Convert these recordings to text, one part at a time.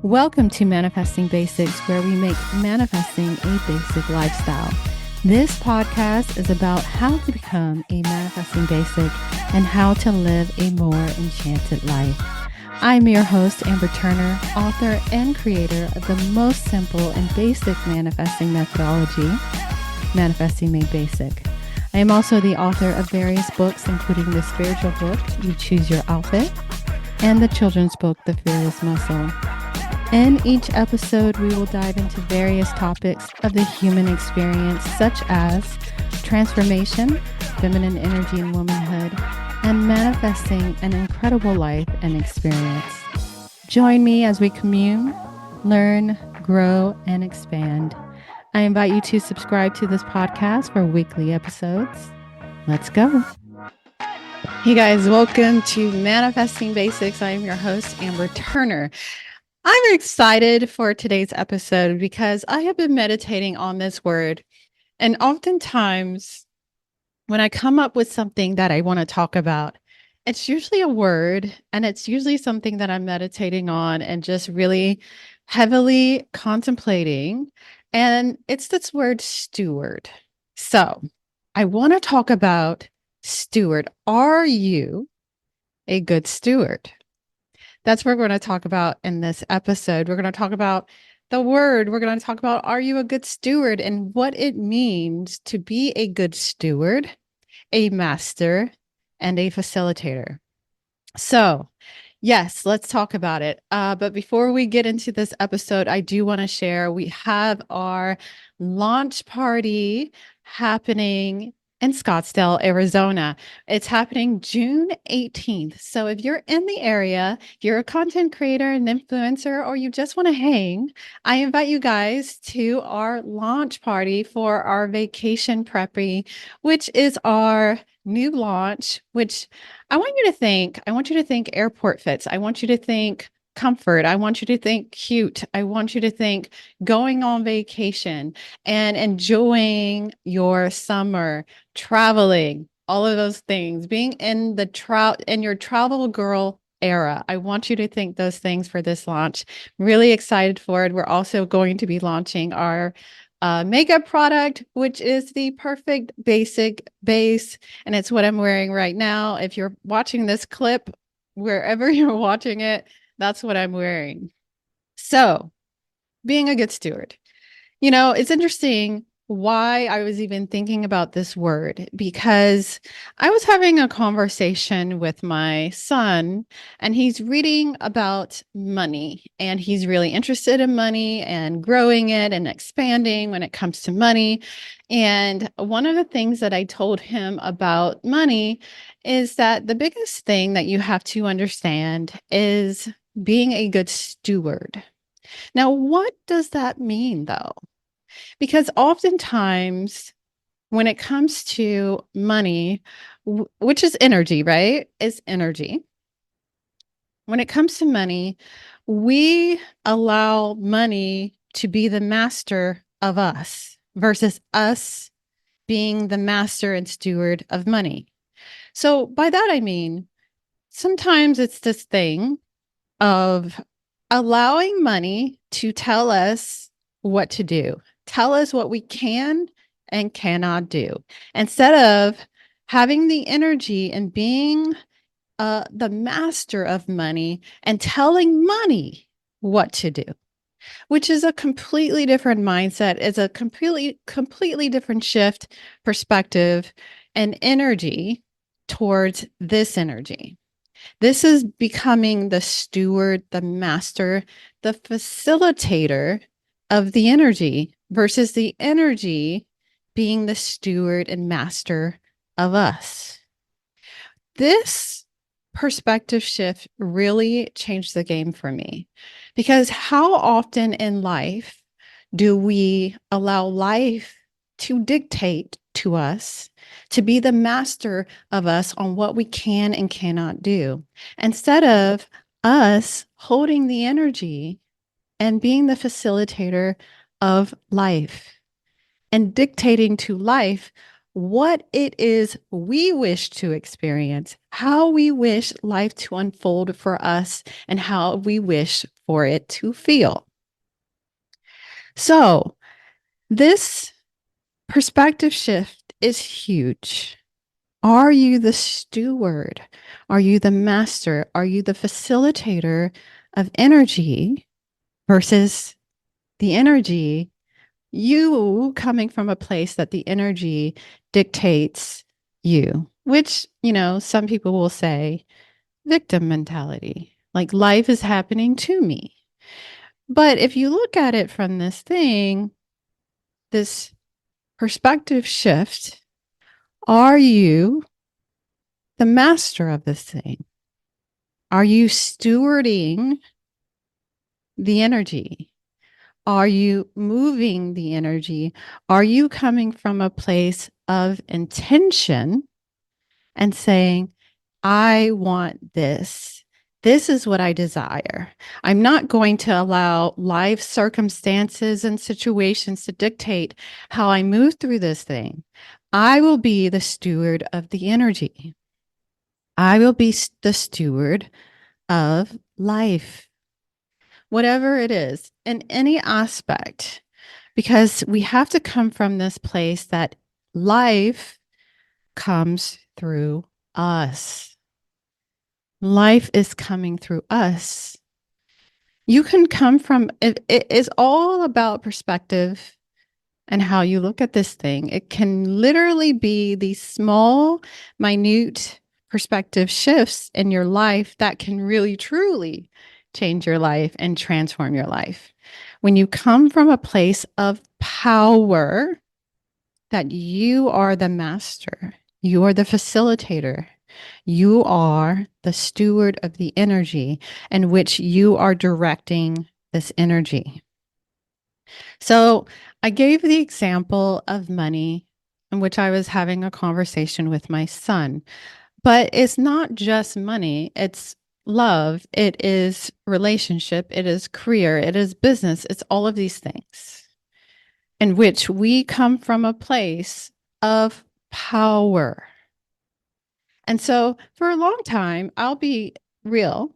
Welcome to Manifesting Basics, where we make manifesting a basic lifestyle. This podcast is about how to become a manifesting basic and how to live a more enchanted life. I'm your host, Amber Turner, author and creator of the most simple and basic manifesting methodology, Manifesting Made Basic. I am also the author of various books, including the spiritual book, You Choose Your Outfit, and the children's book, The Fearless Muscle. In each episode, we will dive into various topics of the human experience, such as transformation, feminine energy and womanhood, and manifesting an incredible life and experience. Join me as we commune, learn, grow, and expand. I invite you to subscribe to this podcast for weekly episodes. Let's go. Hey guys, welcome to Manifesting Basics. I am your host, Amber Turner. I'm excited for today's episode because I have been meditating on this word. And oftentimes when I come up with something that I want to talk about, it's usually a word and it's usually something that I'm meditating on and just really heavily contemplating. And it's this word steward. So I want to talk about steward. Are you a good steward? That's what we're going to talk about in this episode. We're going to talk about the word. We're going to talk about, are you a good steward, and what it means to be a good steward, a master, and a facilitator. So, yes, let's talk about it. But before we get into this episode, I do want to share, we have our launch party happening in Scottsdale, Arizona. It's happening June 18th. So if you're in the area, you're a content creator, an influencer, or you just want to hang, I invite you guys to our launch party for our vacation preppy, which is our new launch, which I want you to think airport fits. I want you to think comfort. I want you to think cute. I want you to think going on vacation and enjoying your summer, traveling, all of those things, being in your travel girl era. I want you to think those things for this launch. Really excited for it. We're also going to be launching our makeup product, which is the perfect basic base. And it's what I'm wearing right now. If you're watching this clip, wherever you're watching it, that's what I'm wearing. So, being a good steward. You know, it's interesting why I was even thinking about this word, because I was having a conversation with my son and he's reading about money and he's really interested in money and growing it and expanding when it comes to money. And one of the things that I told him about money is that the biggest thing that you have to understand is being a good steward. Now, what does that mean though? Because oftentimes when it comes to money, which is energy, right? It's energy. When it comes to money, we allow money to be the master of us versus us being the master and steward of money. So by that, I mean, sometimes it's this thing of allowing money to tell us what to do, tell us what we can and cannot do, instead of having the energy and being the master of money and telling money what to do, which is a completely different mindset, is a completely different shift, perspective, and energy towards this energy. This is becoming the steward, the master, the facilitator of the energy versus the energy being the steward and master of us. This perspective shift really changed the game for me, because how often in life do we allow life to dictate to us, to be the master of us on what we can and cannot do, instead of us holding the energy and being the facilitator of life and dictating to life what it is we wish to experience, how we wish life to unfold for us, and how we wish for it to feel. So, this perspective shift is huge. Are you the steward? Are you the master? Are you the facilitator of energy versus the energy, you coming from a place that the energy dictates you, which, some people will say victim mentality, like life is happening to me. But if you look at it from this perspective shift, are you the master of this thing? Are you stewarding the energy? Are you moving the energy? Are you coming from a place of intention and saying, I want this? This is what I desire. I'm not going to allow life circumstances and situations to dictate how I move through this thing. I will be the steward of the energy. I will be the steward of life, whatever it is, in any aspect, because we have to come from this place that life comes through us. Life is coming through us. You can come from, it is all about perspective and how you look at this thing. It can literally be these small, minute perspective shifts in your life that can really, truly change your life and transform your life. When you come from a place of power, that you are the master, you are the facilitator, you are the steward of the energy in which you are directing this energy. So I gave the example of money in which I was having a conversation with my son, but it's not just money. It's love. It is relationship. It is career. It is business. It's all of these things in which we come from a place of power. And so for a long time, I'll be real.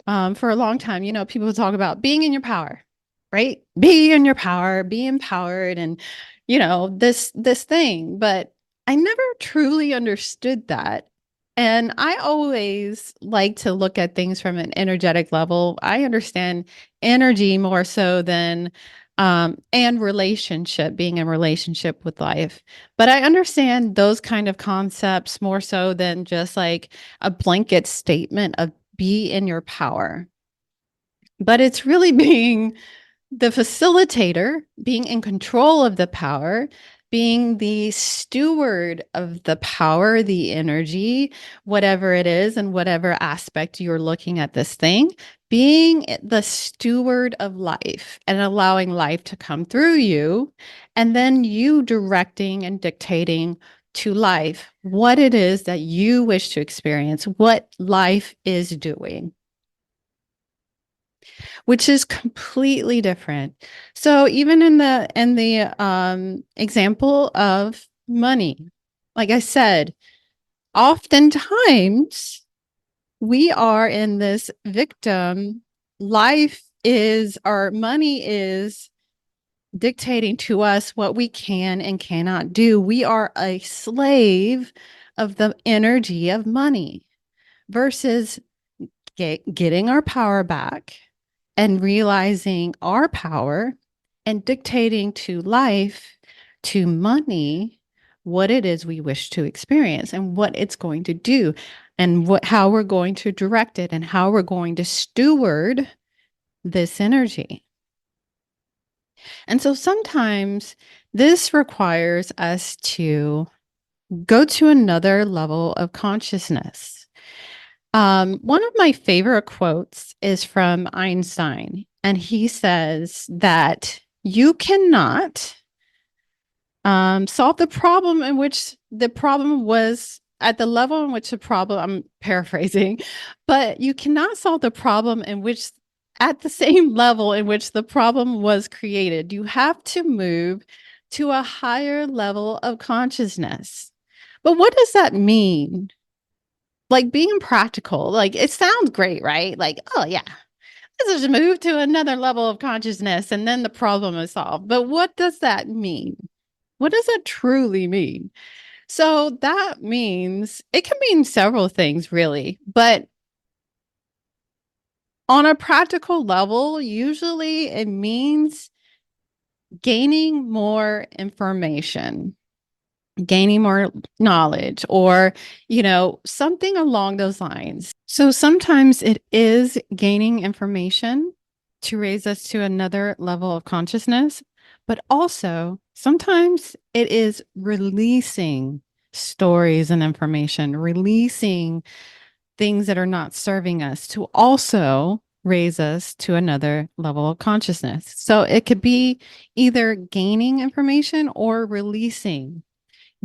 For a long time, people talk about being in your power, right? Be in your power, be empowered, and this thing. But I never truly understood that. And I always like to look at things from an energetic level. I understand energy more so than and relationship, being in relationship with life. But I understand those kind of concepts more so than just like a blanket statement of be in your power. But it's really being the facilitator, being in control of the power, being the steward of the power, the energy, whatever it is, and whatever aspect you're looking at this thing, being the steward of life and allowing life to come through you, and then you directing and dictating to life what it is that you wish to experience, what life is doing, which is completely different. So even in the example of money, like I said, oftentimes we are in this victim. Life is, our money is dictating to us what we can and cannot do. We are a slave of the energy of money versus getting our power back and realizing our power and dictating to life, to money, what it is we wish to experience and what it's going to do and how we're going to direct it and how we're going to steward this energy. And so sometimes this requires us to go to another level of consciousness. One of my favorite quotes is from Einstein, and he says that you cannot solve the problem in which the problem was at the level in which the problem, I'm paraphrasing, but you cannot solve the problem in which at the same level in which the problem was created. You have to move to a higher level of consciousness. But what does that mean? Like being practical, like it sounds great, right? Like, oh yeah, let's just move to another level of consciousness and then the problem is solved. But what does that mean? What does that truly mean? So that means it can mean several things, really. But on a practical level, usually it means gaining more information, gaining more knowledge, or, something along those lines. So sometimes it is gaining information to raise us to another level of consciousness, but also sometimes it is releasing stories and information, releasing things that are not serving us to also raise us to another level of consciousness. So it could be either gaining information or releasing,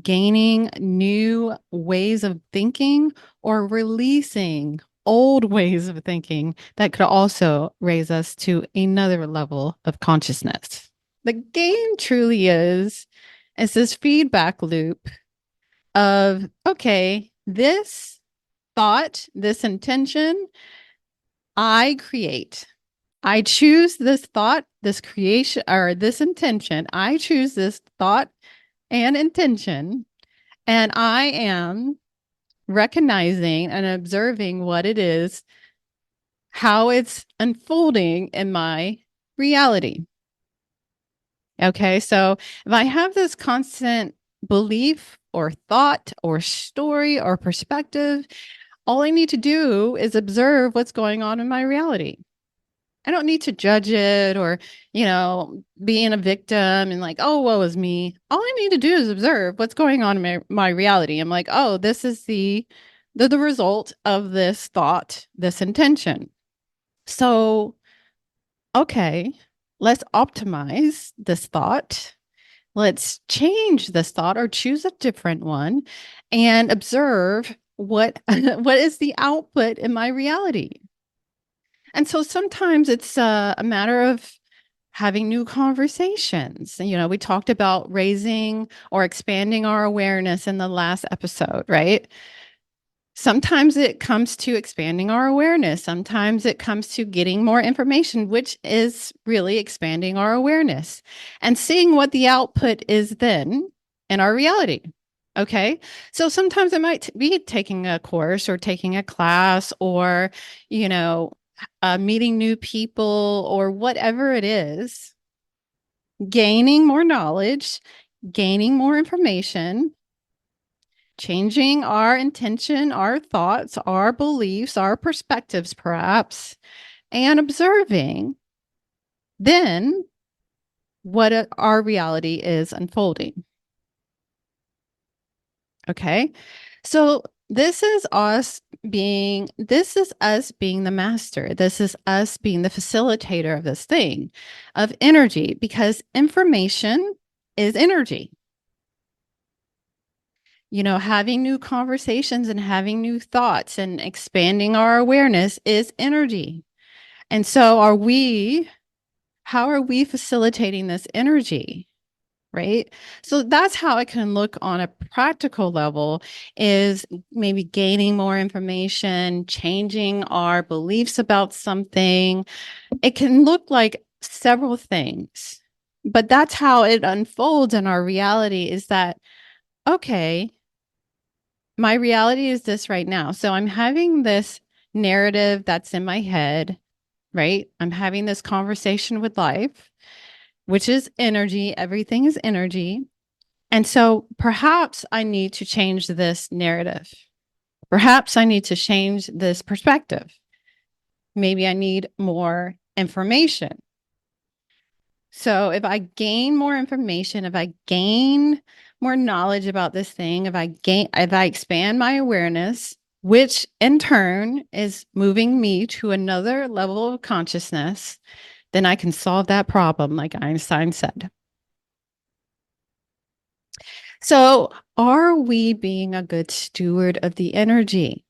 gaining new ways of thinking or releasing old ways of thinking that could also raise us to another level of consciousness. The game truly is this feedback loop of, okay, this thought, this intention, I create. I choose this thought, this creation, or this intention. I choose this thought and intention, and I am recognizing and observing what it is, how it's unfolding in my reality. Okay, so if I have this constant belief or thought or story or perspective, all I need to do is observe what's going on in my reality. I don't need to judge it or, being a victim and like, oh, woe is me. All I need to do is observe what's going on in my reality. I'm like, oh, this is the result of this thought, this intention. So, okay, let's optimize this thought. Let's change this thought or choose a different one and observe what what is the output in my reality. And so sometimes it's a matter of having new conversations. We talked about raising or expanding our awareness in the last episode, right? Sometimes it comes to expanding our awareness. Sometimes it comes to getting more information, which is really expanding our awareness and seeing what the output is then in our reality. Okay. So sometimes it might be taking a course or taking a class or, meeting new people or whatever it is, gaining more knowledge, gaining more information, changing our intention, our thoughts, our beliefs, our perspectives, perhaps, and observing then what our reality is unfolding. Okay. So this is us being the master. This is us being the facilitator of this thing of energy, because information is energy. Having new conversations and having new thoughts and expanding our awareness is energy. And so how are we facilitating this energy? Right? So that's how it can look on a practical level, is maybe gaining more information, changing our beliefs about something. It can look like several things, but that's how it unfolds in our reality, is that, okay, my reality is this right now. So I'm having this narrative that's in my head, right? I'm having this conversation with life, which is energy. Everything is energy. And so perhaps I need to change this narrative. Perhaps I need to change this perspective. Maybe I need more information. So if I gain more information, if I gain more knowledge about this thing, if I expand my awareness, which in turn is moving me to another level of consciousness, then I can solve that problem, like Einstein said. So, are we being a good steward of the energy?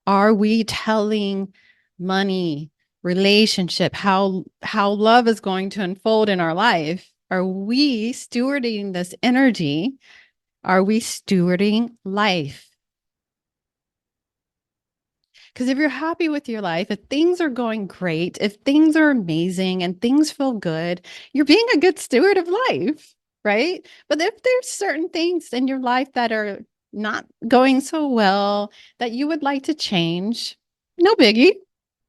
Are we telling money, relationship, how love is going to unfold in our life? Are we stewarding this energy? Are we stewarding life? Because if you're happy with your life, if things are going great, if things are amazing and things feel good, you're being a good steward of life, right? But if there's certain things in your life that are not going so well that you would like to change, no biggie,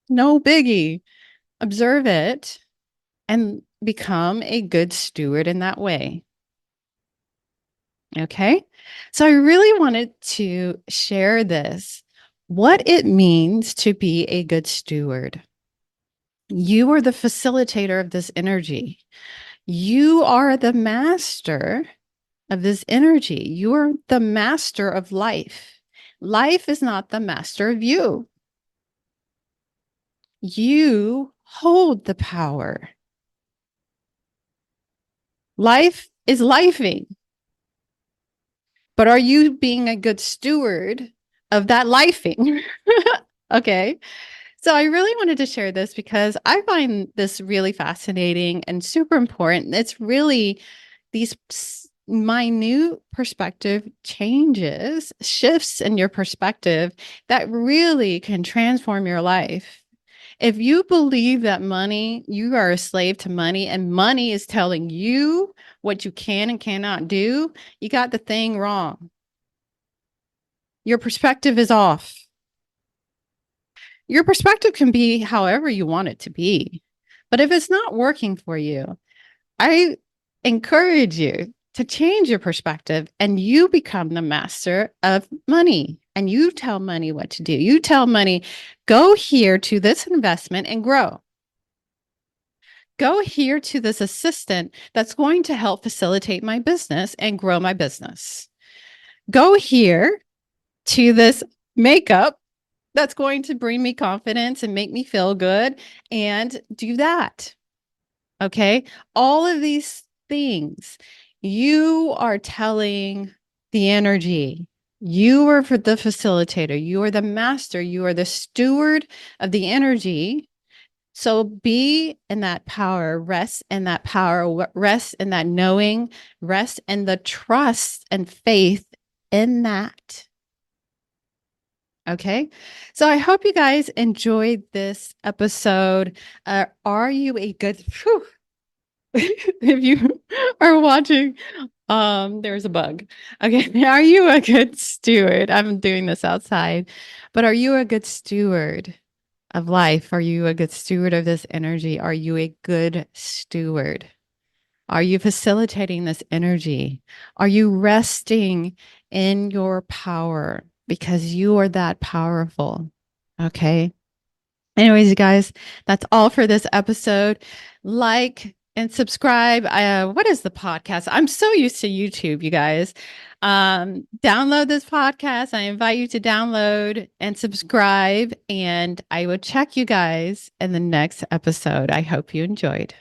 no biggie. Observe it and become a good steward in that way. Okay. So I really wanted to share this, what it means to be a good steward. You are the facilitator of this energy. You are the master of this energy. You are the master of life. Life is not the master of you. You hold the power. Life is lifing. But are you being a good steward of that lifing? Okay. So I really wanted to share this because I find this really fascinating and super important. It's really these minute perspective changes, shifts in your perspective that really can transform your life. If you believe that money, you are a slave to money, and money is telling you what you can and cannot do, you got the thing wrong. Your perspective is off. Your perspective can be however you want it to be. But if it's not working for you, I encourage you to change your perspective and you become the master of money. And you tell money what to do. You tell money, go here to this investment and grow. Go here to this assistant that's going to help facilitate my business and grow my business. Go here to this makeup that's going to bring me confidence and make me feel good, and do that. Okay. All of these things, you are telling the energy. You are for the facilitator. You are the master. You are the steward of the energy. So be in that power, rest in that power, rest in that knowing, rest in the trust and faith in that. Okay. So I hope you guys enjoyed this episode. Are you a good, if you are watching, there's a bug. Okay. Are you a good steward? I'm doing this outside, but are you a good steward of life? Are you a good steward of this energy? Are you a good steward? Are you facilitating this energy? Are you resting in your power because you are that powerful? Okay. Anyways, you guys, that's all for this episode. Like and subscribe. What is the podcast? I'm so used to YouTube, you guys. Download this podcast. I invite you to download and subscribe, and I will check you guys in the next episode. I hope you enjoyed.